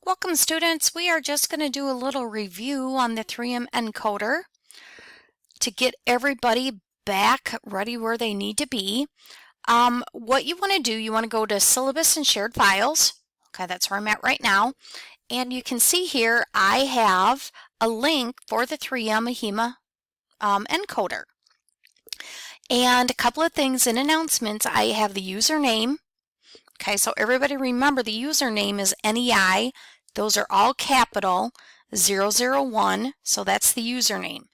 Welcome students, we are just going to do a little review on the 3M encoder to get everybody back ready where they need to be. What you want to do, you want to go to syllabus and shared files. Okay, that's where I'm at right now. And you can see here I have a link for the 3M AHEMA encoder. And a couple of things in announcements, I have the username. Okay, so everybody remember the username is NEI. Those are all capital 001, so that's the username.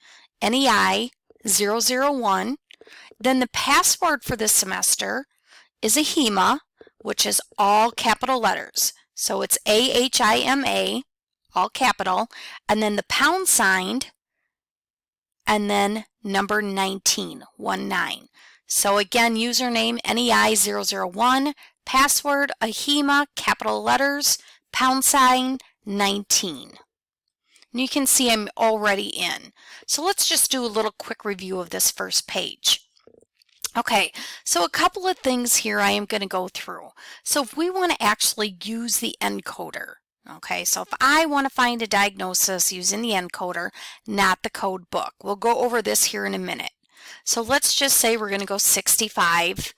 NEI 001. Then the password for this semester is AHEMA, which is all capital letters. So it's AHIMA, all capital, and then the pound sign, and then number 19, 19. So again, username NEI 001, password AHEMA, capital letters, pound sign 19. And you can see I'm already in. So let's just do a little quick review of this first page. Okay, so a couple of things here I am going to go through. So if we want to actually use the encoder, okay, so if I want to find a diagnosis using the encoder, not the code book, we'll go over this here in a minute. So let's just say we're going to go 65.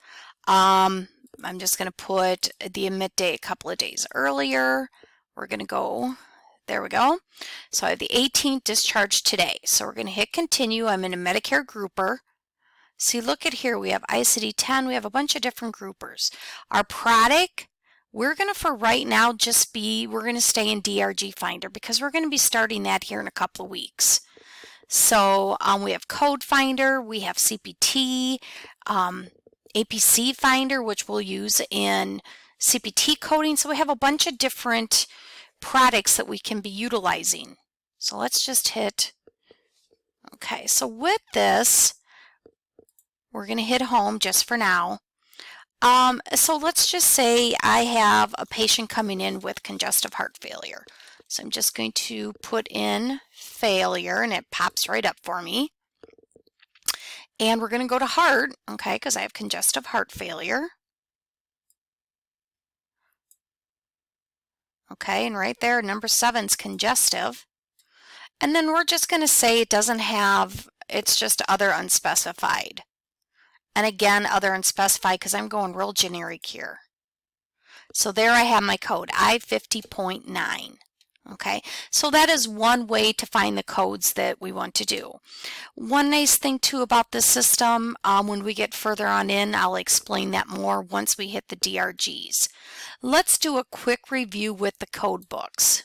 I'm just going to put the admit date a couple of days earlier. We're going to go, there we go. So I have the 18th discharged today. So we're going to hit continue. I'm in a Medicare grouper. See, look at here. We have ICD-10. We have a bunch of different groupers. Our product, we're going to, for right now, we're going to stay in DRG Finder because we're going to be starting that here in a couple of weeks. So we have Code Finder, we have CPT, APC Finder, which we'll use in CPT coding. So we have a bunch of different products that we can be utilizing. So let's just hit, okay, so with this, we're going to hit home just for now. So let's just say I have a patient coming in with congestive heart failure. So I'm just going to put in failure and it pops right up for me. And we're going to go to heart, okay, because I have congestive heart failure. Okay, and right there, number 7 is congestive. And then we're just going to say it doesn't have, it's just other unspecified. And again, other unspecified because I'm going real generic here. So there I have my code, I50.9. Okay, so that is one way to find the codes that we want to do. One nice thing too about this system, when we get further on in, I'll explain that more once we hit the DRGs. Let's do a quick review with the code books.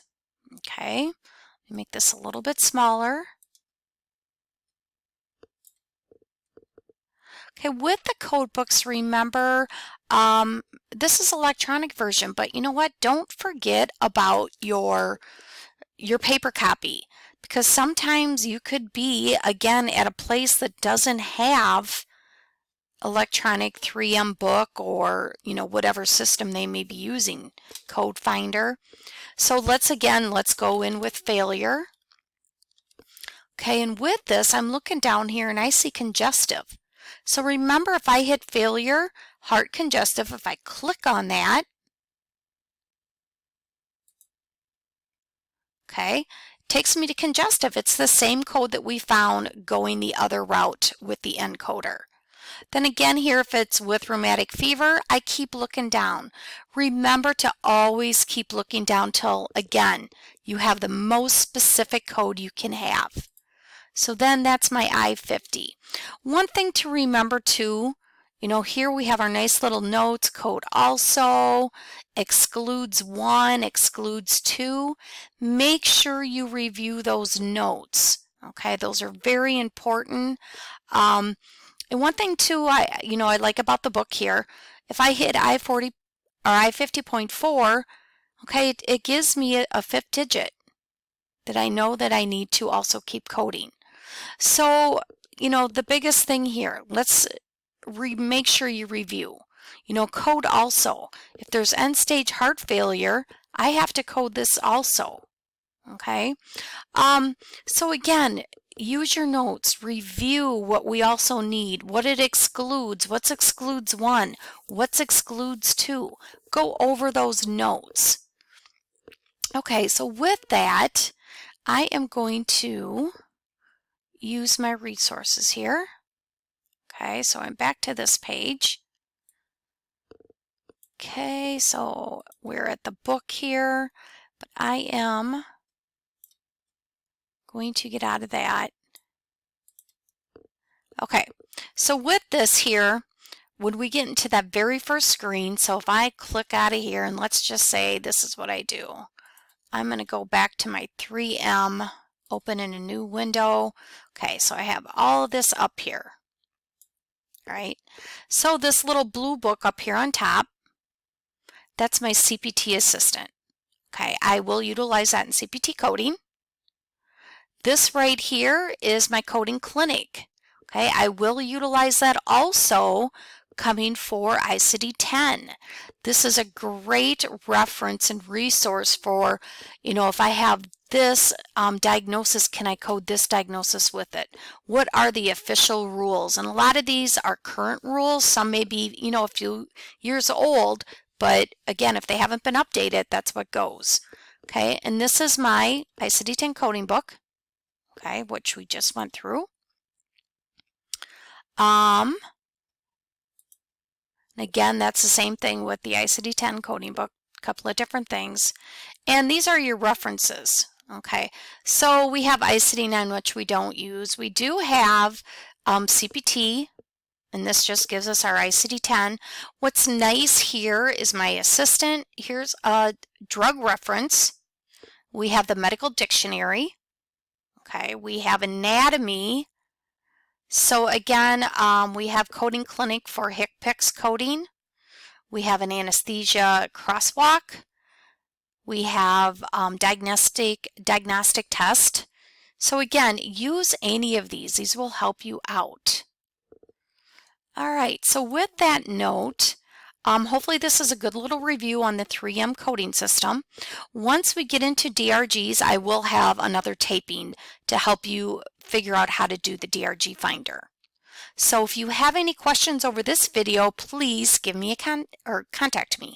Okay, let me make this a little bit smaller. Okay, with the code books, remember, this is electronic version, but you know what? Don't forget about your paper copy, because sometimes you could be, again, at a place that doesn't have electronic 3M book or, you know, whatever system they may be using, Code Finder. So let's go in with failure. Okay, and with this, I'm looking down here and I see congestive. So remember, if I hit failure, heart congestive, if I click on that, okay, takes me to congestive. It's the same code that we found going the other route with the encoder. Then again here, if it's with rheumatic fever, I keep looking down. Remember to always keep looking down till, again, you have the most specific code you can have. So then that's my I50. One thing to remember too, you know, here we have our nice little notes, code also, excludes 1, excludes 2. Make sure you review those notes. Okay, those are very important. And one thing too, I like about the book here, if I hit I40 or I50.4, okay, it gives me a 5th digit that I know that I need to also keep coding. So, you know, the biggest thing here, let's make sure you review. You know, code also. If there's end-stage heart failure, I have to code this also. Okay? So again, use your notes. Review what we also need, what it excludes, what's excludes 1, what's excludes 2. Go over those notes. Okay, so with that, I am going to use my resources here. Okay, so I'm back to this page. Okay, so we're at the book here, but I am going to get out of that. Okay, so with this here, when we get into that very first screen, so if I click out of here and let's just say this is what I do. I'm going to go back to my 3M, open in a new window. Okay, so I have all of this up here. All right, so this little blue book up here on top, that's my CPT assistant. Okay, I will utilize that in CPT coding. This right here is my coding clinic. Okay, I will utilize that also coming for ICD-10. This is a great reference and resource for, if I have this diagnosis, can I code this diagnosis with it? What are the official rules? And a lot of these are current rules. Some may be, a few years old, but again, if they haven't been updated, that's what goes. Okay, and this is my ICD-10 coding book, okay, which we just went through. And again, that's the same thing with the ICD-10 coding book, a couple of different things. And these are your references, okay? So we have ICD-9, which we don't use. We do have CPT, and this just gives us our ICD-10. What's nice here is my assistant. Here's a drug reference. We have the medical dictionary. Okay, we have anatomy. So again, we have coding clinic for HCPCS coding. We have an anesthesia crosswalk. We have diagnostic test. So again, use any of these. These will help you out. All right, so with that note, hopefully this is a good little review on the 3M coding system. Once we get into DRGs, I will have another taping to help you figure out how to do the DRG finder. So if you have any questions over this video, please give me a contact me.